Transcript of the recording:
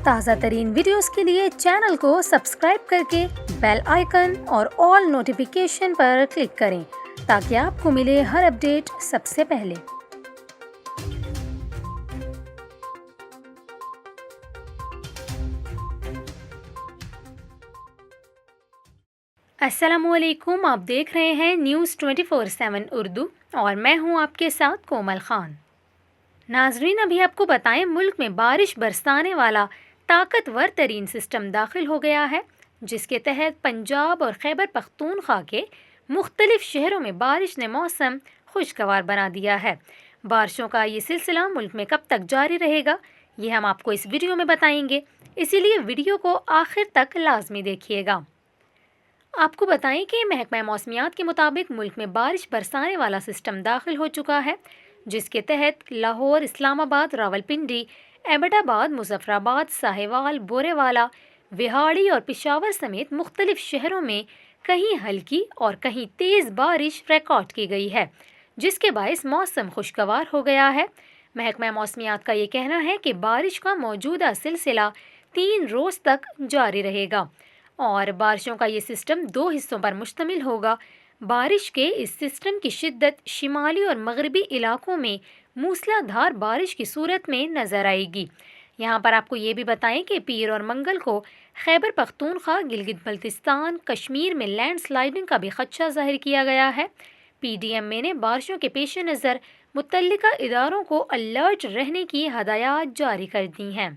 تازہ ترین ویڈیوز کے لیے چینل کو سبسکرائب کر کے بیل آئیکن اور آل نوٹیفیکیشن پر کلک کریں تاکہ آپ کو ملے ہر اپڈیٹ سب سے پہلے۔ السلام علیکم، آپ دیکھ رہے ہیں نیوز 24/7 اردو اور میں ہوں آپ کے ساتھ کومل خان۔ ناظرین، ابھی آپ کو بتائیں ملک میں بارش برسانے والا طاقتور ترین سسٹم داخل ہو گیا ہے، جس کے تحت پنجاب اور خیبر پختونخوا کے مختلف شہروں میں بارش نے موسم خوشگوار بنا دیا ہے۔ بارشوں کا یہ سلسلہ ملک میں کب تک جاری رہے گا، یہ ہم آپ کو اس ویڈیو میں بتائیں گے، اسی لیے ویڈیو کو آخر تک لازمی دیکھیے گا۔ آپ کو بتائیں کہ محکمہ موسمیات کے مطابق ملک میں بارش برسانے والا سسٹم داخل ہو چکا ہے، جس کے تحت لاہور، اسلام آباد، راولپنڈی، ایبٹ آباد، مظفر آباد، ساہیوال، بورے والا، وہاڑی اور پشاور سمیت مختلف شہروں میں کہیں ہلکی اور کہیں تیز بارش ریکارڈ کی گئی ہے، جس کے باعث موسم خوشگوار ہو گیا ہے۔ محکمہ موسمیات کا یہ کہنا ہے کہ بارش کا موجودہ سلسلہ 3 روز تک جاری رہے گا اور بارشوں کا یہ سسٹم 2 حصوں پر مشتمل ہوگا۔ بارش کے اس سسٹم کی شدت شمالی اور مغربی علاقوں میں موسلا دھار بارش کی صورت میں نظر آئے گی۔ یہاں پر آپ کو یہ بھی بتائیں کہ پیر اور منگل کو خیبر پختونخوا، گلگت بلتستان، کشمیر میں لینڈ سلائیڈنگ کا بھی خدشہ ظاہر کیا گیا ہے۔ پی ڈی ایم اے نے بارشوں کے پیش نظر متعلقہ اداروں کو الرٹ رہنے کی ہدایات جاری کر دی ہیں۔